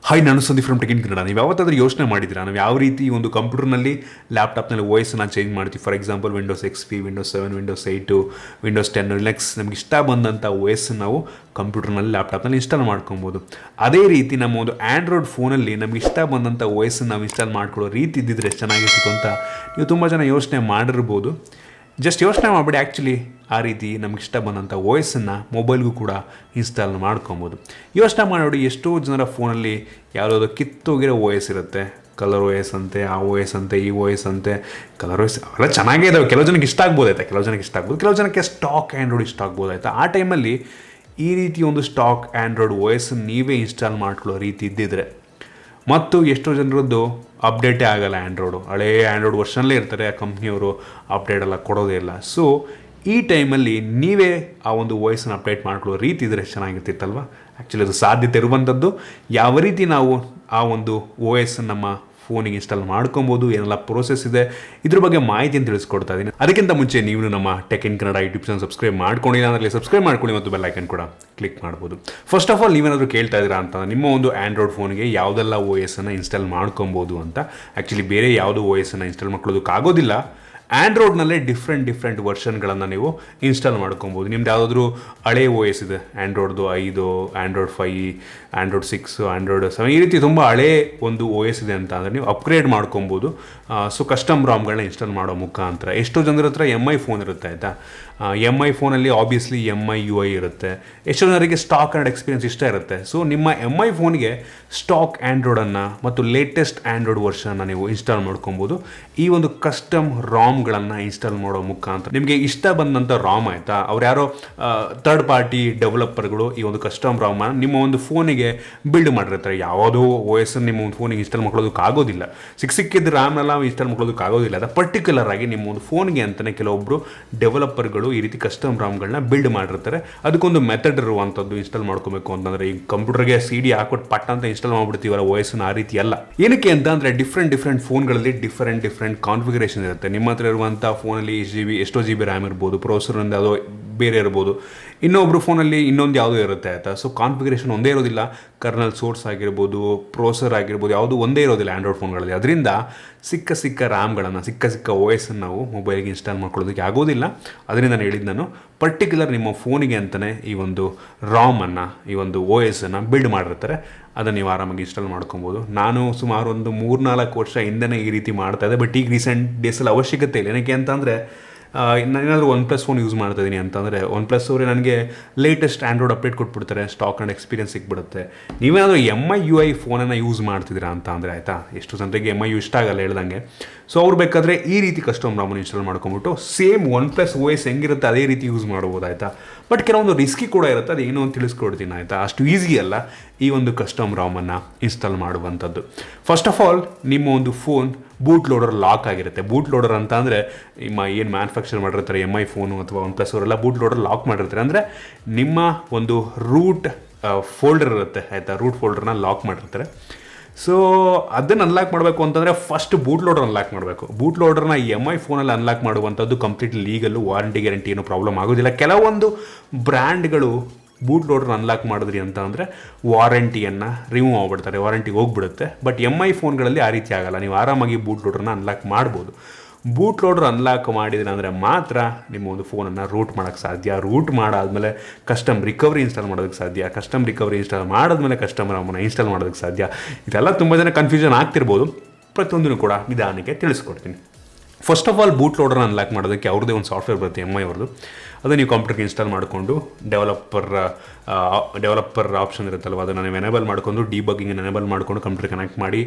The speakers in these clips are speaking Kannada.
ಹಾಯ್, ನಾನು Sandeep from tech in Kannada. ನೀವು ಯಾವತ್ತಾದ್ರೂ ಯೋಚನೆ ಮಾಡಿದ್ದೀರಾ ನಾವು ಯಾವ ರೀತಿ ಒಂದು ಕಂಪ್ಯೂಟರ್ನಲ್ಲಿ ಲ್ಯಾಪ್ಟಾಪ್ನಲ್ಲಿ ಓಎಸ್ನ ಚೇಂಜ್ ಮಾಡ್ತೀವಿ? For example Windows XP, Windows 7, Windows 8, Windows 10, Linux, ನಮ್ಗೆ ಇಷ್ಟ ಬಂದಂಥ OS ನಾವು ಕಂಪ್ಯೂಟರ್ನಲ್ಲಿ ಲ್ಯಾಪ್ಟಾಪ್ನಲ್ಲಿ ಇನ್ಸ್ಟಾಲ್ ಮಾಡ್ಕೊಬೋದು. ಅದೇ ರೀತಿ ನಮ್ಮ ಒಂದು ಆ್ಯಂಡ್ರಾಯ್ಡ್ ಫೋನಲ್ಲಿ ನಮ್ಗೆ ಇಷ್ಟ ಬಂದಂಥ OS ನಾವು ಇನ್ಸ್ಟಾಲ್ ಮಾಡ್ಕೊಳ್ಳೋ ರೀತಿ ಇದ್ದಿದ್ರೆ ಚೆನ್ನಾಗಿತ್ತು ಅಂತ ನೀವು ತುಂಬ ಜನ ಯೋಚನೆ ಮಾಡಿರ್ಬೋದು. ಜಸ್ಟ್ ಯೋಚನೆ ಮಾಡಿಬಿಡಿ, ಆ್ಯಕ್ಚುಲಿ ಆ ರೀತಿ ನಮ್ಗೆ ಇಷ್ಟ ಬಂದಂಥ OSನ್ನು ಮೊಬೈಲ್ಗೂ ಕೂಡ ಇನ್ಸ್ಟಾಲ್ ಮಾಡ್ಕೊಬೋದು. ಯೋಚನೆ ಮಾಡಿ, ಎಷ್ಟೋ ಜನರ ಫೋನಲ್ಲಿ ಯಾವುದಾದ್ರು ಕಿತ್ತೋಗಿರೋ OS ಇರುತ್ತೆ. ಕಲರ್ OS ಅಂತೆ, ಆ OS ಅಂತೆ, ಈ OS ಅಂತೆ. ಕಲರ್ OS ಅವೆಲ್ಲ ಚೆನ್ನಾಗೇ ಇದಾವೆ, ಕೆಲವು ಜನಕ್ಕೆ ಇಷ್ಟ ಆಗ್ಬೋದಾಯ್ತಾ, ಕೆಲವು ಜನಕ್ಕೆ ಇಷ್ಟ ಆಗ್ಬೋದು, ಕೆಲವು ಜನಕ್ಕೆ ಸ್ಟಾಕ್ ಆ್ಯಂಡ್ರಾಯ್ಡ್ ಇಷ್ಟ ಆಗ್ಬೋದಾಯ್ತಾ. ಆ ಟೈಮಲ್ಲಿ ಈ ರೀತಿ ಒಂದು ಸ್ಟಾಕ್ ಆ್ಯಂಡ್ರಾಯ್ಡ್ OS ನೀವೇ ಇನ್ಸ್ಟಾಲ್ ಮಾಡ್ಕೊಳ್ಳೋ ರೀತಿ ಇದ್ದಿದ್ರೆ, ಮತ್ತು ಎಷ್ಟೋ ಜನರದ್ದು ಅಪ್ಡೇಟೇ ಆಗೋಲ್ಲ, ಆ್ಯಂಡ್ರಾಯ್ಡು ಹಳೇ ಆ್ಯಂಡ್ರಾಯ್ಡ್ ವರ್ಷನಲ್ಲೇ ಇರ್ತಾರೆ, ಆ ಕಂಪ್ನಿಯವರು ಅಪ್ಡೇಟ್ ಎಲ್ಲ ಕೊಡೋದೇ ಇಲ್ಲ. ಸೊ ಈ ಟೈಮಲ್ಲಿ ನೀವೇ ಆ ಒಂದು ವಾಯ್ಸನ್ನು ಅಪ್ಡೇಟ್ ಮಾಡ್ಕೊಳ್ಳೋ ರೀತಿ ಇದ್ದರೆ ಚೆನ್ನಾಗಿರ್ತಿತ್ತಲ್ವ. ಆ್ಯಕ್ಚುಲಿ ಅದು ಸಾಧ್ಯತೆ ಇರುವಂಥದ್ದು. ಯಾವ ರೀತಿ ನಾವು ಆ ಒಂದು OS ನಮ್ಮ ಫೋನಿಗೆ ಇನ್ಸ್ಟಾಲ್ ಮಾಡ್ಕೊಬೋದು, ಏನೆಲ್ಲ ಪ್ರೋಸೆಸ್ ಇದೆ, ಇದ್ರ ಬಗ್ಗೆ ಮಾಹಿತಿಯನ್ನು ತಿಳಿಸ್ಕೊಡ್ತಾ ಇದ್ದೀನಿ. ಅದಕ್ಕಿಂತ ಮುಂಚೆ ನೀವು ನಮ್ಮ tech in Kannada YouTube channel subscribe ಮಾಡ್ಕೊಂಡಿಲ್ಲ ಅಂದರೆ ಸಬ್ಸ್ಕ್ರೈಬ್ ಮಾಡ್ಕೊಳ್ಳಿ ಮತ್ತು ಬೆಲ್ ಐಕನ್ ಕೂಡ ಕ್ಲಿಕ್ ಮಾಡ್ಬೋದು. ಫಸ್ಟ್ ಆಫ್ ಆಲ್, ನೀವೇನಾದರೂ ಕೇಳ್ತಾ ಇದ್ದೀರಾ ಅಂತ ನಿಮ್ಮ ಒಂದು ಆ್ಯಂಡ್ರಾಯ್ಡ್ ಫೋನ್ಗೆ ಯಾವುದೆಲ್ಲ OSನ್ನು ಇನ್ಸ್ಟಾಲ್ ಮಾಡ್ಕೊಬೋದು ಅಂತ. ಆ್ಯಕ್ಚುಲಿ ಬೇರೆ ಯಾವುದು OSನ್ನು ಇನ್ಸ್ಟಾಲ್ ಮಾಡ್ಕೊಳ್ಳೋದಕ್ಕಾಗೋದಿಲ್ಲ. ಆ್ಯಂಡ್ರಾಯ್ಡ್ನಲ್ಲೇ ಡಿಫ್ರೆಂಟ್ ವರ್ಷನ್ಗಳನ್ನು ನೀವು ಇನ್ಸ್ಟಾಲ್ ಮಾಡ್ಕೊಬೋದು. ನಿಮ್ದು ಯಾವುದಾದ್ರೂ ಹಳೆ OS ಇದೆ, ಆ್ಯಂಡ್ರಾಯ್ಡ್ದು 5, ಆ್ಯಂಡ್ರಾಯ್ಡ್ 5, ಆ್ಯಂಡ್ರಾಯ್ಡ್ 6, ಆ್ಯಂಡ್ರಾಯ್ಡ್ 7, ಈ ರೀತಿ ತುಂಬ ಹಳೆ ಒಂದು OS ಇದೆ ಅಂತ ಅಂದರೆ ನೀವು ಅಪ್ಗ್ರೇಡ್ ಮಾಡ್ಕೊಬೋದು. ಸೊ ಕಸ್ಟಮ್ ರಾಮ್ಗಳನ್ನ ಇನ್ಸ್ಟಾಲ್ ಮಾಡೋ ಮುಖಾಂತರ. ಎಷ್ಟೋ ಜನರ ಹತ್ರ MI ಫೋನ್ ಇರುತ್ತೆ ಆಯಿತಾ. MI ಫೋನಲ್ಲಿ ಆಬ್ವಿಯಸ್ಲಿ MI UI ಇರುತ್ತೆ. ಎಷ್ಟೋ ಜನರಿಗೆ ಸ್ಟಾಕ್ ಆ್ಯಂಡ್ ಎಕ್ಸ್ಪೀರಿಯನ್ಸ್ ಇಷ್ಟ ಇರುತ್ತೆ. ಸೊ ನಿಮ್ಮ MI ಫೋನ್ಗೆ ಸ್ಟಾಕ್ ಆ್ಯಂಡ್ರಾಯ್ಡನ್ನು ಮತ್ತು ಲೇಟೆಸ್ಟ್ ಆ್ಯಂಡ್ರಾಯ್ಡ್ ವರ್ಷನ್ನ ನೀವು ಇನ್ಸ್ಟಾಲ್ ಮಾಡ್ಕೊಬೋದು. ಈ ಒಂದು ಕಸ್ಟಮ್ ರಾಮ್ಗಳನ್ನು ಇನ್ಸ್ಟಾಲ್ ಮಾಡೋ ಮುಖಾಂತರ ನಿಮಗೆ ಇಷ್ಟ ಬಂದಂಥ ರಾಮ್ ಆಯಿತಾ, ಅವ್ರು ಯಾರೋ ಥರ್ಡ್ ಪಾರ್ಟಿ ಡೆವಲಪರ್ಗಳು ಈ ಒಂದು ಕಸ್ಟಮ್ ರಾಮನ್ನು ನಿಮ್ಮ ಒಂದು ಫೋನಿಗೆ ಬಿಲ್ಡ್ ಮಾಡಿರ್ತಾರೆ. ಯಾವುದೋ OS ನಿಮ್ಮ ಒಂದು ಫೋನಿಗೆ ಇನ್ಸ್ಟಾಲ್ ಮಾಡ್ಕೊಳ್ಳೋದಕ್ಕಾಗೋದಿಲ್ಲ. ಸಿಕ್ಕಿದ್ದು ರ್ಯಾಮ್ನೆಲ್ಲ ಇನ್ಸ್ಟಾಲ್ ಮಾಡ್ಕೊಳ್ಳೋದಕ್ಕಾಗೋದಿಲ್ಲ. ಅದು ಪರ್ಟಿಕ್ಯುಲರ್ ಆಗಿ ನಿಮ್ಮ ಒಂದು ಫೋನ್ಗೆ ಅಂತಲೇ ಕೆಲವೊಬ್ಬರು ಡೆವಲಪರ್ಗಳು ಈ ರೀತಿ ಕಸ್ಟಮ್ ರಾಮ್ಗಳನ್ನ ಬಿಲ್ಡ್ ಮಾಡಿರ್ತಾರೆ. ಅದಕ್ಕೊಂದು ಮೆಥಡ್ ಇರುವಂಥದ್ದು. ಇನ್ಸ್ಟಾಲ್ ಮಾಡ್ಕೋಬೇಕು ಅಂತಂದರೆ ಈ ಕಂಪ್ಯೂಟರ್ಗೆ CD ಹಾಕ್ಬಿಟ್ಟು ಪಟ್ಟ ಅಂತ ಇನ್ಸ್ಟಾಲ್ ಮಾಡ್ಬಿಡ್ತೀವಲ್ಲ OSನ, ಆ ರೀತಿ ಅಲ್ಲ. ಏನಕ್ಕೆ ಅಂತ ಅಂದರೆ ಡಿಫ್ರೆಂಟ್ ಫೋನ್ಗಳಲ್ಲಿ ಡಿಫ್ರೆಂಟ್ ಕಾನ್ಫಿಗರೇಷನ್ ಇರುತ್ತೆ. ನಿಮ್ಮ ಹತ್ರ ಇರುವಂಥ ಫೋನಲ್ಲಿ ಎಷ್ಟೋ GB ರ್ಯಾಮ್ ಇರ್ಬೋದು, ಪ್ರೊಸೆಸರ್ ಯಾವುದೋ ಬೇರೆ ಇರ್ಬೋದು, ಇನ್ನೊಬ್ರು ಫೋನಲ್ಲಿ ಇನ್ನೊಂದು ಯಾವುದೋ ಇರುತ್ತೆ ಆಯಿತಾ. ಸೊ ಕಾನ್ಫಿಗರೇಷನ್ ಒಂದೇ ಇರೋದಿಲ್ಲ. ಕರ್ನಲ್ ಸೋರ್ಸ್ ಆಗಿರ್ಬೋದು, ಪ್ರೊಸೆಸರ್ ಆಗಿರ್ಬೋದು, ಯಾವುದು ಒಂದೇ ಇರೋದಿಲ್ಲ ಆ್ಯಂಡ್ರಾಯ್ಡ್ ಫೋನ್ಗಳಲ್ಲಿ. ಅದರಿಂದ ಸಿಕ್ಕ ರ್ಯಾಮ್ಗಳನ್ನು, ಸಿಕ್ಕ OSನ್ನು ನಾವು ಮೊಬೈಲ್ಗೆ ಇನ್ಸ್ಟಾಲ್ ಮಾಡ್ಕೊಳ್ಳೋದಕ್ಕೆ ಆಗೋದಿಲ್ಲ. ಅದರಿಂದ ನಾನು ಹೇಳಿದ್ದು, ನಾನು ಪರ್ಟಿಕ್ಯುಲರ್ ನಿಮ್ಮ ಫೋನಿಗೆ ಅಂತಲೇ ಈ ಒಂದು ರಾಮನ್ನು, ಈ ಒಂದು OSನ್ನು ಬಿಲ್ಡ್ ಮಾಡಿರ್ತಾರೆ. ಅದನ್ನು ನೀವು ಆರಾಮಾಗಿ ಇನ್ಸ್ಟಾಲ್ ಮಾಡ್ಕೊಬೋದು. ನಾನು ಸುಮಾರು ಒಂದು 3-4 ವರ್ಷ ಹಿಂದೆನೇ ಈ ರೀತಿ ಮಾಡ್ತಾಯಿದ್ದೆ. ಬಟ್ ಈಗ ರೀಸೆಂಟ್ ಡೇಸಲ್ಲಿ ಅವಶ್ಯಕತೆ ಇಲ್ಲ. ಏನಕ್ಕೆ ಅಂತಂದರೆ ನಾನೇನಾದರೂ OnePlus ಫೋನ್ ಯೂಸ್ ಮಾಡ್ತಾಯಿದ್ದೀನಿ ಅಂತಂದರೆ OnePlus ಅವರೇ ನನಗೆ ಲೇಟೆಸ್ಟ್ ಆ್ಯಂಡ್ರಾಯ್ಡ್ ಅಪ್ಡೇಟ್ ಕೊಟ್ಬಿಡ್ತಾರೆ, ಸ್ಟಾಕ್ ಆ್ಯಂಡ್ ಎಕ್ಸ್ಪೀರಿಯನ್ಸ್ ಸಿಕ್ಬಿಡುತ್ತೆ. ನೀವೇನಾದರೂ MI UI ಫೋನನ್ನು ಯೂಸ್ ಮಾಡ್ತಿದ್ದೀರಾ ಅಂತ ಅಂದರೆ ಆಯಿತಾ, ಎಷ್ಟು ಜನರಿಗೆ MI ಇಷ್ಟ ಆಗಲ್ಲ ಹೇಳ್ದಂಗೆ. ಸೊ ಅವ್ರು ಬೇಕಾದರೆ ಈ ರೀತಿ ಕಸ್ಟಮ್ ರಾಮನ್ನು ಇನ್ಸ್ಟಾಲ್ ಮಾಡ್ಕೊಂಬಿಟ್ಟು ಸೇಮ್ OnePlus OS ಹೆಂಗಿರುತ್ತೆ ಅದೇ ರೀತಿ ಯೂಸ್ ಮಾಡ್ಬೋದು ಆಯಿತಾ. ಬಟ್ ಕೆಲವೊಂದು ರಿಸ್ಕಿ ಕೂಡ ಇರುತ್ತೆ, ಅದು ಏನೋ ಅಂತ ತಿಳಿಸ್ಕೊಡ್ತೀನಿ ಆಯಿತಾ. ಅಷ್ಟು ಈಸಿ ಅಲ್ಲ ಈ ಒಂದು ಕಸ್ಟಮ್ ರಾಮನ್ನು ಇನ್ಸ್ಟಾಲ್ ಮಾಡುವಂಥದ್ದು. ಫಸ್ಟ್ ಆಫ್ ಆಲ್, ನಿಮ್ಮ ಒಂದು ಫೋನ್ ಬೂಟ್ ಲೋಡರ್ ಲಾಕ್ ಆಗಿರುತ್ತೆ. ಬೂಟ್ ಲೋಡರ್ ಅಂತ ಅಂದರೆ ನಿಮ್ಮ ಏನು ಮ್ಯಾನುಫ್ಯಾಕ್ಚರ್ ಮಾಡಿರ್ತಾರೆ MI ಫೋನು ಅಥವಾ OnePlus ಅವರೆಲ್ಲ ಬೂಟ್ ಲೋಡರ್ ಲಾಕ್ ಮಾಡಿರ್ತಾರೆ. ಅಂದರೆ ನಿಮ್ಮ ಒಂದು ರೂಟ್ ಫೋಲ್ಡರ್ ಇರುತ್ತೆ ಆಯಿತಾ, ರೂಟ್ ಫೋಲ್ಡರ್ನ ಲಾಕ್ ಮಾಡಿರ್ತಾರೆ. ಸೊ ಅದನ್ನು ಅನ್ಲಾಕ್ ಮಾಡಬೇಕು ಅಂತಂದರೆ ಫಸ್ಟ್ ಬೂಟ್ ಲೋಡರ್ ಅನ್ಲಾಕ್ ಮಾಡಬೇಕು. ಬೂಟ್ ಲೋಡರ್ನ MI ಫೋನಲ್ಲಿ ಅನ್ಲಾಕ್ ಮಾಡುವಂಥದ್ದು ಕಂಪ್ಲೀಟ್ಲಿ ಲೀಗಲ್ಲು, ವಾರಂಟಿ ಗ್ಯಾರಂಟಿ ಏನೂ ಪ್ರಾಬ್ಲಮ್ ಆಗೋದಿಲ್ಲ. ಕೆಲವೊಂದು ಬ್ರ್ಯಾಂಡ್ಗಳು ಬೂಟ್ ಲೋಡರ್ ಅನ್ಲಾಕ್ ಮಾಡಿದ್ರಿ ಅಂತ ಅಂದರೆ ವಾರಂಟಿಯನ್ನು ರಿಮೂವ್ ಮಾಡಿಬಿಡ್ತಾರೆ, ವಾರಂಟಿಗೆ ಹೋಗ್ಬಿಡುತ್ತೆ. ಬಟ್ MI ಫೋನ್ಗಳಲ್ಲಿ ಆ ರೀತಿ ಆಗಲ್ಲ. ನೀವು ಆರಾಮಾಗಿ ಬೂಟ್ ಲೋಡರ್ನ ಅನ್ಲಾಕ್ ಮಾಡ್ಬೋದು. ಬೂಟ್ ಲೋಡರ್ ಅನ್ಲಾಕ್ ಮಾಡಿದ್ರೆ ಅಂದರೆ ಮಾತ್ರ ನಿಮ್ಮ ಒಂದು ಫೋನನ್ನು ರೂಟ್ ಮಾಡೋಕ್ಕೆ ಸಾಧ್ಯ. ರೂಟ್ ಮಾಡಾದಮೇಲೆ ಕಸ್ಟಮ್ ರಿಕವರಿ ಇನ್ಸ್ಟಾಲ್ ಮಾಡೋದಕ್ಕೆ ಸಾಧ್ಯ. ಕಸ್ಟಮ್ ರಿಕವರಿ ಇನ್ಸ್ಟಾಲ್ ಮಾಡಿದ್ಮೇಲೆ ಕಸ್ಟಮ್ ರಾಮನ್ನು ಇನ್ಸ್ಟಾಲ್ ಮಾಡೋದಕ್ಕೆ ಸಾಧ್ಯ. ಇದೆಲ್ಲ ತುಂಬ ಜನ ಕನ್ಫ್ಯೂಷನ್ ಆಗ್ತಿರ್ಬೋದು. ಪ್ರತಿಯೊಂದನ್ನು ಕೂಡ ನಿಧಾನಕ್ಕೆ ತಿಳಿಸ್ಕೊಡ್ತೀನಿ. ಫಸ್ಟ್ ಆಫ್ ಆಲ್, ಬೂಟ್ ಲೋಡರ್ನ ಅನ್ಲಾಕ್ ಮಾಡೋದಕ್ಕೆ ಅವ್ರದ್ದೇ ಒಂದು ಸಾಫ್ಟ್ವೇರ್ ಬರುತ್ತೆ MI ಅವ್ರದ್ದು. ಅದು ನೀವು ಕಂಪ್ಯೂಟರ್ಗೆ ಇನ್ಸ್ಟಾಲ್ ಮಾಡಿಕೊಂಡು ಡೆವಲಪರ್ ಆಪ್ಷನ್ ಇರುತ್ತಲ್ವ, ಅದನ್ನು ನೀವು ಎನೇಬಲ್ ಮಾಡ್ಕೊಂಡು ಡಿಬಗ್ಗಿಂಗ್ ಎನೇಬಲ್ ಮಾಡ್ಕೊಂಡು ಕಂಪ್ಯೂಟರ್ ಕನೆಕ್ಟ್ ಮಾಡಿ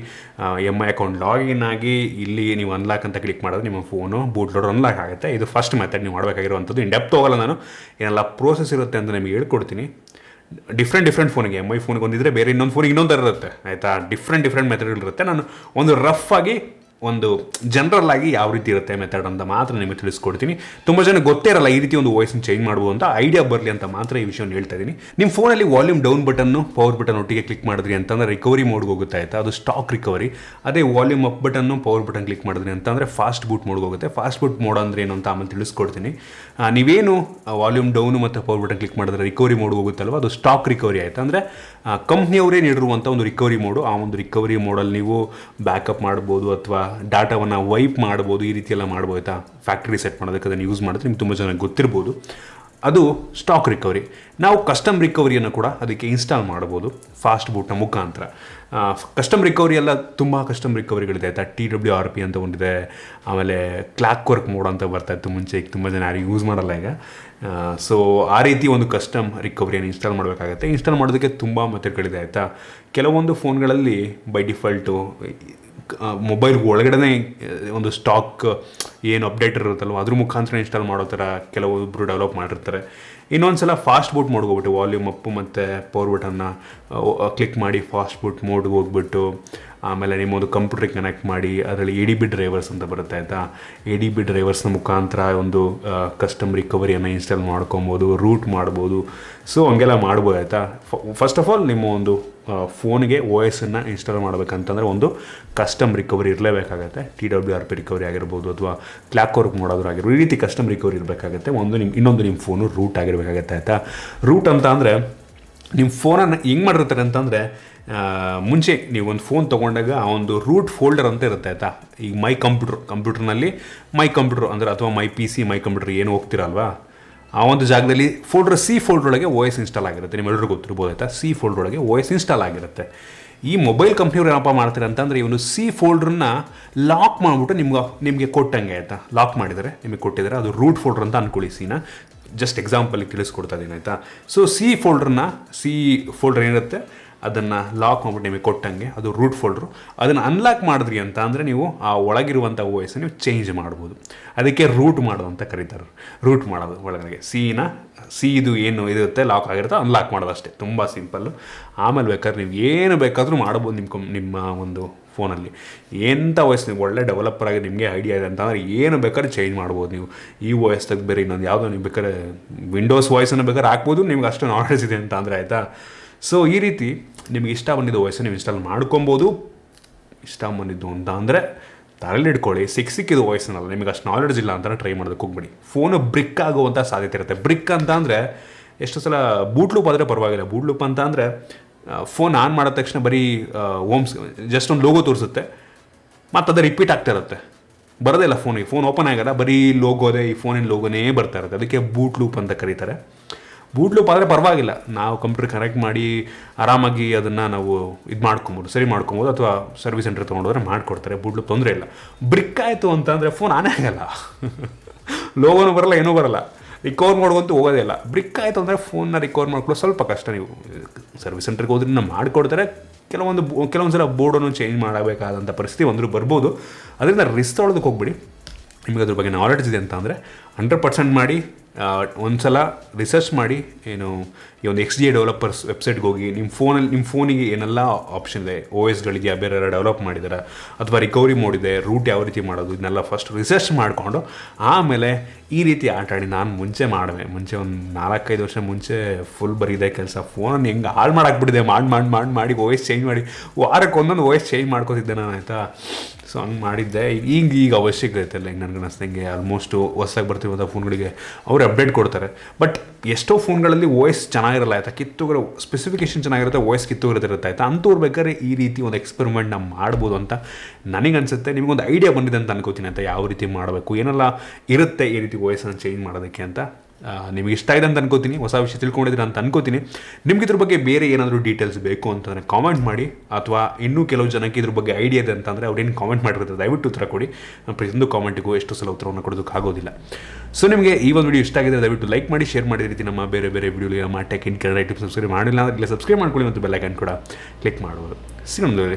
MI ಅಕೌಂಟ್ ಲಾಗಿನ್ ಆಗಿ ಇಲ್ಲಿ ನೀವು ಅನ್ಲಾಕ್ ಅಂತ ಕ್ಲಿಕ್ ಮಾಡಿದ್ರೆ ನಿಮ್ಮ ಫೋನು ಬೂಟ್ ಲೋಡರ್ ಅನ್ಲಾಕ್ ಆಗುತ್ತೆ. ಇದು ಫಸ್ಟ್ ಮೆಥಡ್ ನೀವು ಮಾಡಬೇಕಾಗಿರುವಂಥದ್ದು. ಇನ್ ಡೆಪ್ತ್ ಹೋಗಲ್ಲ ನಾನು, ಏನೆಲ್ಲ ಪ್ರೋಸೆಸ್ ಇರುತ್ತೆ ಅಂತ ನಿಮಗೆ ಹೇಳ್ಕೊಡ್ತೀನಿ. ಡಿಫ್ರೆಂಟ್ ಫೋನಿಗೆ, MI ಫೋನಿಗೆ ಒಂದಿದ್ರೆ ಬೇರೆ ಇನ್ನೊಂದು ಫೋನಿಗೆ ಇನ್ನೊಂದು ಥರ ಇರುತ್ತೆ ಆಯಿತಾ. ಡಿಫ್ರೆಂಟ್ ಮೆಥಡ್ಗಳಿರುತ್ತೆ. ನಾನು ಒಂದು ರಫ್ ಆಗಿ ಒಂದು ಜನರಲ್ ಆಗಿ ಯಾವ ರೀತಿ ಇರುತ್ತೆ ಮೆಥಡ್ ಅಂತ ಮಾತ್ರ ನಿಮಗೆ ತಿಳಿಸ್ಕೊಡ್ತೀನಿ. ತುಂಬ ಜನ ಗೊತ್ತೇ ಇರಲ್ಲ ಈ ರೀತಿ ಒಂದು ವಾಯ್ಸನ್ನು ಚೇಂಜ್ ಮಾಡ್ಬೋದು ಅಂತ, ಐಡಿಯಾ ಬರಲಿ ಅಂತ ಮಾತ್ರ ಈ ವಿಷಯವನ್ನು ಹೇಳ್ತಾ ಇದ್ದೀನಿ. ನಿಮ್ಮ ಫೋನಲ್ಲಿ volume down button power button ಒಟ್ಟಿಗೆ ಕ್ಲಿಕ್ ಮಾಡಿದ್ರಿ ಅಂತಂದರೆ ರಿಕವರಿ ಮೋಡ್ಗೆ ಹೋಗುತ್ತೆ ಆಯಿತಾ, ಅದು ಸ್ಟಾಕ್ ರಿಕವರಿ. ಅದೇ volume up button power button click ಮಾಡಿದ್ರಿ ಅಂತಂದರೆ ಫಾಸ್ಟ್ ಬೂಟ್ ಮೋಡ್ಗೆ ಹೋಗುತ್ತೆ. ಫಾಸ್ಟ್ ಬೂಟ್ ಮೋಡ್ ಅಂದರೆ ಏನು ಅಂತ ಆಮೇಲೆ ತಿಳಿಸ್ಕೊಡ್ತೀನಿ. ನೀವೇನು ವಾಲ್ಯೂಮ್ ಡೌನು ಮತ್ತು ಪವರ್ ಬಟನ್ ಕ್ಲಿಕ್ ಮಾಡಿದ್ರೆ ರಿಕವರಿ ಮೋಡ್ಗೆ ಹೋಗುತ್ತಲ್ವ, ಅದು ಸ್ಟಾಕ್ ರಿಕವರಿ ಆಯಿತಾ. ಅಂದರೆ ಕಂಪ್ನಿಯವರೇ ನೀಡಿರುವಂಥ ಒಂದು ರಿಕವರಿ ಮೋಡು. ಆ ಒಂದು ರಿಕವರಿ ಮೋಡಲ್ಲಿ ನೀವು ಬ್ಯಾಕಪ್ ಮಾಡ್ಬೋದು ಅಥವಾ ಡಾಟಾವನ್ನು ವೈಪ್ ಮಾಡ್ಬೋದು, ಈ ರೀತಿ ಎಲ್ಲ ಮಾಡ್ಬೋದು ಆಯಿತಾ. ಫ್ಯಾಕ್ಟ್ರಿ ಸೆಟ್ ಮಾಡೋದಕ್ಕೆ ಅದನ್ನು ಯೂಸ್ ಮಾಡಿದ್ರೆ ನಿಮ್ಗೆ ತುಂಬ ಚೆನ್ನಾಗಿ ಗೊತ್ತಿರ್ಬೋದು. ಅದು ಸ್ಟಾಕ್ ರಿಕವರಿ. ನಾವು ಕಸ್ಟಮ್ ರಿಕವರಿಯನ್ನು ಕೂಡ ಅದಕ್ಕೆ ಇನ್ಸ್ಟಾಲ್ ಮಾಡ್ಬೋದು ಫಾಸ್ಟ್ ಬೂಟ್ನ ಮುಖಾಂತರ. ಕಸ್ಟಮ್ ರಿಕವರಿ ಎಲ್ಲ ತುಂಬ ಕಸ್ಟಮ್ ರಿಕವರಿಗಳಿದೆ ಆಯಿತಾ. TWRP ಅಂತ ಒಂದಿದೆ, ಆಮೇಲೆ ಕ್ಲಾಕ್ ವರ್ಕ್ ಮೋಡ್ ಅಂತ ಬರ್ತಾಯಿತ್ತು ಮುಂಚೆ, ಈಗ ತುಂಬ ಜನ ಯಾರು ಯೂಸ್ ಮಾಡಲ್ಲ ಈಗ. ಸೊ ಆ ರೀತಿ ಒಂದು ಕಸ್ಟಮ್ ರಿಕವರಿಯನ್ನು ಇನ್ಸ್ಟಾಲ್ ಮಾಡಬೇಕಾಗತ್ತೆ. ಇನ್ಸ್ಟಾಲ್ ಮಾಡೋದಕ್ಕೆ ತುಂಬ ಮೆಥಡ್ಗಳಿದೆ ಆಯಿತಾ. ಕೆಲವೊಂದು ಫೋನ್ಗಳಲ್ಲಿ ಬೈ ಡಿಫಾಲ್ಟು ಮೊಬೈಲ್ ಒಳಗಡೆ ಒಂದು ಸ್ಟಾಕ್ ಏನು ಅಪ್ಡೇಟರ್ ಇರುತ್ತಲ್ವ ಅದ್ರ ಮುಖಾಂತರ ಇನ್ಸ್ಟಾಲ್ ಮಾಡೋ ಥರ ಕೆಲವೊಬ್ಬರು ಡೆವಲಪ್ ಮಾಡಿರ್ತಾರೆ. ಇನ್ನೊಂದು ಸಲ ಫಾಸ್ಟ್ ಬೂಟ್ ಮೋಡ್ಗೆ ಹೋಗ್ಬಿಟ್ಟು ವಾಲ್ಯೂಮ್ ಅಪ್ಪು ಮತ್ತು ಪವರ್ ಬಟನ್ನ ಕ್ಲಿಕ್ ಮಾಡಿ ಫಾಸ್ಟ್ ಬೂಟ್ ಮೋಡ್ಗೆ ಹೋಗ್ಬಿಟ್ಟು ಆಮೇಲೆ ನಿಮ್ಮೊಂದು ಕಂಪ್ಯೂಟ್ರಿಗೆ ಕನೆಕ್ಟ್ ಮಾಡಿ ಅದರಲ್ಲಿ ADB ಡ್ರೈವರ್ಸ್ ಅಂತ ಬರುತ್ತೆ ಆಯಿತಾ. ADB ಡ್ರೈವರ್ಸ್ನ ಮುಖಾಂತರ ಒಂದು ಕಸ್ಟಮ್ ರಿಕವರಿಯನ್ನು ಇನ್ಸ್ಟಾಲ್ ಮಾಡ್ಕೊಬೋದು, ರೂಟ್ ಮಾಡ್ಬೋದು. ಸೊ ಹಂಗೆಲ್ಲ ಮಾಡ್ಬೋದು ಆಯಿತಾ. ಫಸ್ಟ್ ಆಫ್ ಆಲ್ ನಿಮ್ಮ ಒಂದು ಫೋನ್ಗೆ OS-ಅನ್ನು ಇನ್ಸ್ಟಾಲ್ ಮಾಡಬೇಕಂತಂದರೆ ಒಂದು ಕಸ್ಟಮ್ ರಿಕವರಿ ಇರಲೇಬೇಕಾಗತ್ತೆ. TWRP ರಿಕವರಿ ಆಗಿರ್ಬೋದು ಅಥವಾ ಕ್ಲಾಕ್ ವರ್ಕ್ ಮಾಡೋದು ಆಗಿರ್ಬೋದು, ಈ ರೀತಿ ಕಸ್ಟಮ್ ರಿಕವರಿ ಇರಬೇಕಾಗತ್ತೆ. ಇನ್ನೊಂದು ನಿಮ್ಮ ಫೋನು ರೂಟ್ ಆಗಿರಬೇಕಾಗತ್ತೆ ಆಯಿತಾ. ರೂಟ್ ಅಂತ ಅಂದರೆ ನಿಮ್ಮ ಫೋನನ್ನು ಹೆಂಗೆ ಮಾಡಿರ್ತಾರೆ ಅಂತಂದರೆ, ಮುಂಚೆ ನೀವು ಒಂದು ಫೋನ್ ತೊಗೊಂಡಾಗ ಆ ಒಂದು ರೂಟ್ ಫೋಲ್ಡರ್ ಅಂತ ಇರುತ್ತೆ ಆಯಿತಾ. ಈಗ ಕಂಪ್ಯೂಟರ್ನಲ್ಲಿ ಮೈ ಕಂಪ್ಯೂಟರ್ ಅಂದರೆ ಅಥವಾ ಮೈ PC ಮೈ ಕಂಪ್ಯೂಟರ್ ಏನು ಹೋಗ್ತಿರಲ್ವಾ, ಆ ಒಂದು ಜಾಗದಲ್ಲಿ C ಫೋಲ್ಡರ್ ಒಳಗೆ OS ಇನ್ಸ್ಟಾಲ್ ಆಗಿರುತ್ತೆ. ನಿಮ್ಮೆಲ್ಲರಿಗೂ ಗೊತ್ತಿರ್ಬೋದು ಆಯಿತಾ. C ಫೋಲ್ಡರ್ ಒಳಗೆ OS ಇನ್ಸ್ಟಾಲ್ ಆಗಿರುತ್ತೆ. ಈ ಮೊಬೈಲ್ ಕಂಪ್ನಿಯವ್ರು ಏನಪ್ಪ ಮಾಡ್ತಾರೆ ಅಂತಂದರೆ, ಇವನು C ಫೋಲ್ಡ್ರನ್ನ ಲಾಕ್ ಮಾಡಿಬಿಟ್ಟು ನಿಮಗೆ ಕೊಟ್ಟಂಗೆ ಆಯಿತಾ. ಲಾಕ್ ಮಾಡಿದರೆ ನಿಮಗೆ ಕೊಟ್ಟಿದ್ದಾರೆ, ಅದು ರೂಟ್ ಫೋಲ್ಡರ್ ಅಂತ ಅಂದ್ಕೊಳ್ಳಿ. ಸಿನ ಜಸ್ಟ್ ಎಕ್ಸಾಂಪಲಿಗೆ ತಿಳಿಸ್ಕೊಡ್ತಾ ಇದ್ದೀನಿ ಆಯಿತಾ. ಸೊ C ಫೋಲ್ಡರ್ ಏನಿರುತ್ತೆ ಅದನ್ನು ಲಾಕ್ ಮಾಡಿಬಿಟ್ಟು ನಿಮಗೆ ಕೊಟ್ಟಂಗೆ ಅದು ರೂಟ್ ಫೋಲ್ಡ್ರು. ಅದನ್ನು ಅನ್ಲಾಕ್ ಮಾಡಿದ್ರಿ ಅಂತ ಅಂದರೆ ನೀವು ಆ ಒಳಗಿರುವಂಥ OS ನೀವು ಚೇಂಜ್ ಮಾಡ್ಬೋದು. ಅದಕ್ಕೆ ರೂಟ್ ಮಾಡೋದು ಅಂತ ಕರೀತಾರೆ. ರೂಟ್ ಮಾಡೋದು ಒಳಗಡೆ ಇದು ಏನು ಇರುತ್ತೆ ಲಾಕ್ ಆಗಿರುತ್ತೆ ಅನ್ಲಾಕ್ ಮಾಡೋದು ಅಷ್ಟೇ, ತುಂಬ ಸಿಂಪಲ್ಲು. ಆಮೇಲೆ ಬೇಕಾದ್ರೆ ನೀವು ಏನು ಬೇಕಾದರೂ ಮಾಡ್ಬೋದು ನಿಮ್ಮ ಒಂದು ಫೋನಲ್ಲಿ. ಎಂಥ OS ನೀವು ಒಳ್ಳೆ ಡೆವಲಪರ್ ಆಗಿ ನಿಮಗೆ ಐಡಿಯಾ ಇದೆ ಅಂತಂದರೆ ಏನು ಬೇಕಾದ್ರೆ ಚೇಂಜ್ ಮಾಡ್ಬೋದು ನೀವು. ಈ OS ತೆಗೆದು ಬೇರೆ ಇನ್ನೊಂದು ಯಾವುದೋ ನೀವು ಬೇಕಾದ್ರೆ ವಿಂಡೋಸ್ ವಾಯ್ಸನ್ನು ಬೇಕಾದ್ರೆ ಹಾಕ್ಬೋದು, ನಿಮ್ಗೆ ಅಷ್ಟು ನಾಲೆಡ್ಜ್ ಇದೆ ಅಂತ ಅಂದರೆ ಆಯಿತಾ. ಸೊ ಈ ರೀತಿ ನಿಮಗೆ ಇಷ್ಟ ಬಂದಿದ್ದು OS ನೀವು ಇನ್ಸ್ಟಾಲ್ ಮಾಡ್ಕೊಬೋದು. ಇಷ್ಟ ಬಂದಿದ್ದು ಅಂತ ಅಂದರೆ ತಲೆಯಲ್ಲಿ ಇಟ್ಕೊಳ್ಳಿ. ಸಿಕ್ಕಿದ್ದು OS-ನಲ್ಲ, ನಿಮಗೆ ಅಷ್ಟು ನಾಲೆಡ್ಜ್ ಇಲ್ಲ ಅಂತ ಟ್ರೈ ಮಾಡೋದಕ್ಕೆ ಹೋಗ್ಬೇಡಿ. ಫೋನು ಬ್ರಿಕ್ ಆಗುವಂಥ ಸಾಧ್ಯತೆ ಇರುತ್ತೆ. ಬ್ರಿಕ್ ಅಂತ ಅಂದರೆ ಎಷ್ಟು ಸಲ ಬೂಟ್ ಲೂಪ್ ಆದರೆ ಪರವಾಗಿಲ್ಲ. ಬೂಟ್ ಲೂಪ್ ಅಂತ ಅಂದರೆ ಫೋನ್ ಆನ್ ಮಾಡಿದ ತಕ್ಷಣ ಬರೀ ಜಸ್ಟ್ ಒಂದು ಲೋಗೋ ತೋರಿಸುತ್ತೆ, ಮತ್ತು ಅದು ರಿಪೀಟ್ ಆಗ್ತಾ ಇರುತ್ತೆ, ಬರೋದೇ ಇಲ್ಲ ಫೋನಿಗೆ. ಫೋನ್ ಓಪನ್ ಆಗಲ್ಲ, ಬರೀ ಲೋಗೋದೇ, ಈ ಫೋನಿನ ಲೋಗೋನೇ ಬರ್ತಾ ಇರುತ್ತೆ. ಅದಕ್ಕೆ ಬೂಟ್ ಲೂಪ್ ಅಂತ ಕರೀತಾರೆ. ಬೂಟ್ ಲೂಪ್ ಆದರೆ ಪರವಾಗಿಲ್ಲ, ನಾವು ಕಂಪ್ಯೂಟರ್ ಕನೆಕ್ಟ್ ಮಾಡಿ ಆರಾಮಾಗಿ ಅದನ್ನು ನಾವು ಸರಿ ಮಾಡ್ಕೊಬೋದು, ಅಥವಾ ಸರ್ವಿಸ್ ಸೆಂಟರ್ ತೊಗೊಂಡೋದ್ರೆ ಮಾಡಿಕೊಡ್ತಾರೆ. ಬೂಟ್ ಲೂಪ್ ತೊಂದರೆ ಇಲ್ಲ. ಬ್ರಿಕ್ ಆಯಿತು ಅಂತಂದರೆ ಫೋನ್ ಆನೇ ಆಗಲ್ಲ, ಲೋಗೋನು ಬರಲ್ಲ, ಏನೂ ಬರಲ್ಲ, ರಿಕವರ್ ಮಾಡೋವಂತೂ ಹೋಗೋದೇ ಇಲ್ಲ. ಬ್ರಿಕ್ ಆಯಿತು ಅಂದರೆ ಫೋನ್ನ ರಿಕವರ್ ಮಾಡ್ಕೊಳ್ಳೋ ಸ್ವಲ್ಪ ಕಷ್ಟ. ನೀವು ಸರ್ವಿಸ್ ಸೆಂಟ್ರಿಗೆ ಹೋದ್ರಿಂದ ಮಾಡಿಕೊಡ್ತಾರೆ. ಕೆಲವೊಂದು ಸಲ ಬೋರ್ಡನ್ನು ಚೇಂಜ್ ಮಾಡಬೇಕಾದಂಥ ಪರಿಸ್ಥಿತಿ ಬರ್ಬೋದು. ಅದರಿಂದ ರಿಸ್ಕ್ ತೊಗೊಳೋದಕ್ಕೆ ಹೋಗ್ಬಿಡಿ. ನಿಮಗೆ ಅದ್ರ ಬಗ್ಗೆ ನಾಲೆಡ್ಜ್ ಇದೆ ಅಂತ ಅಂದರೆ 100% ಮಾಡಿ. ಒಂದು ಸಲ ರಿಸರ್ಚ್ ಮಾಡಿ, ಏನು ಈ ಒಂದು XDA ಡೆವಲಪರ್ಸ್ ವೆಬ್ಸೈಟ್ಗೆ ಹೋಗಿ ನಿಮ್ಮ ಫೋನಿಗೆ ಏನೆಲ್ಲ ಆಪ್ಷನ್ ಇದೆ, OS-ಗಳಿಗೆ ಬೇರೆ ಡೆವಲಪ್ ಮಾಡಿದ್ದಾರೆ ಅಥವಾ ರಿಕವರಿ ಮೋಡಿದೆ, ರೂಟ್ ಯಾವ ರೀತಿ ಮಾಡೋದು, ಇದನ್ನೆಲ್ಲ ಫಸ್ಟ್ ರಿಸರ್ಚ್ ಮಾಡಿಕೊಂಡು ಆಮೇಲೆ ಈ ರೀತಿ ಆಟ ಆಡಿ. ನಾನು ಮುಂಚೆ ಒಂದು 4-5 ವರ್ಷ ಮುಂಚೆ ಫುಲ್ ಬರೀದೆ ಕೆಲಸ. ಫೋನನ್ನು ಹೆಂಗೆ ಹಾಳು ಮಾಡಾಕ್ಬಿಟ್ಟಿದೆ, ಮಾಡಿ OS ಚೇಂಜ್ ಮಾಡಿ ವಾರಕ್ಕೆ ಒಂದೊಂದು OS ಚೇಂಜ್ ಮಾಡ್ಕೋತಿದ್ದೆ ನಾನು ಆಯಿತಾ. ಸೊ ಹಂಗೆ ಮಾಡಿದ್ದೆ. ಈಗ ಅವಶ್ಯಕತೆ ಇಲ್ಲ. ಹಿಂಗೆ ನನಗೆ ಅನಿಸ್ದಂಗೆ ಆಲ್ಮೋಸ್ಟು ಹೊಸದಾಗಿ ಬರ್ತಿರುವಂಥ ಫೋನ್ಗಳಿಗೆ ಅವರು ಅಪ್ಡೇಟ್ ಕೊಡ್ತಾರೆ. ಬಟ್ ಎಷ್ಟೋ ಫೋನ್ಗಳಲ್ಲಿ OS ಚೆನ್ನಾಗಿರಲ್ಲ ಆಯಿತಾ, ಕಿತ್ತೋಗಿರೋ ಸ್ಪೆಸಿಫಿಕೇಷನ್ ಚೆನ್ನಾಗಿರುತ್ತೆ, OS ಕಿತ್ತೋಗಿರುತ್ತೆ ಆಯಿತಾ. ಅಂಥವ್ರು ಬೇಕಾದ್ರೆ ಈ ರೀತಿ ಒಂದು ಎಕ್ಸ್ಪೆರಿಮೆಂಟ್ನ ಮಾಡ್ಬೋದು ಅಂತ ನನಗನ್ಸುತ್ತೆ. ನಿಮಗೊಂದು ಐಡಿಯಾ ಬಂದಿದೆ ಅಂತ ಅನ್ಕೋತೀನಿ ಆಯಿತಾ, ಯಾವ ರೀತಿ ಮಾಡಬೇಕು, ಏನೆಲ್ಲ ಇರುತ್ತೆ ಈ ರೀತಿ OS-ಅನ್ನು ಚೇಂಜ್ ಮಾಡೋದಕ್ಕೆ ಅಂತ. ನಿಮಗೆ ಇಷ್ಟ ಇದೆ ಅಂತ ಅನ್ಕೋತೀನಿ, ಹೊಸ ವಿಷಯ ತಿಳ್ಕೊಂಡಿದ್ದೀರ ಅಂತ ಅನ್ಕೋತೀನಿ. ನಿಮ್ಗೆ ಇದ್ರ ಬಗ್ಗೆ ಬೇರೆ ಏನಾದರೂ ಡೀಟೇಲ್ಸ್ ಬೇಕು ಅಂತಂದರೆ ಕಾಮೆಂಟ್ ಮಾಡಿ, ಅಥವಾ ಇನ್ನೂ ಕೆಲವು ಜನಕ್ಕೆ ಇದ್ರ ಬಗ್ಗೆ ಐಡಿಯಾ ಇದೆ ಅಂತಂದರೆ ಅವ್ರೇನು ಕಾಮೆಂಟ್ ಮಾಡಿರ್ತಾರೆ, ದಯವಿಟ್ಟು ಉತ್ತರ ಕೊಡಿ. ಪ್ರತಿಯೊಂದು ಕಾಮೆಂಟಿಗೂ ಎಷ್ಟು ಸಲ ಉತ್ತರವನ್ನು ಕೊಡೋದಕ್ಕಾಗೋದಿಲ್ಲ. ಸೊ ನಿಮಗೆ ಈ ಒಂದು ವಿಡಿಯೋ ಇಷ್ಟ ಆಗಿದೆ ದಯವಿಟ್ಟು ಲೈಕ್ ಮಾಡಿ, ಶೇರ್ ಮಾಡಿದ ರೀತಿ ನಮ್ಮ ಬೇರೆ ವಿಡಿಯೋಗೆ ನಮ್ಮ tech in Kannada YouTube subscribe ಮಾಡಿಲ್ಲ ಅಂದರೆ ಸಬ್ಸ್ಕ್ರೈಬ್ ಮಾಡ್ಕೊಳ್ಳಿ, ಮತ್ತು ಬೆಲ್ ಐಕಾನ್ ಕೂಡ ಕ್ಲಿಕ್ ಮಾಡ್ಬೋದು. ಸಿಗೋಣ.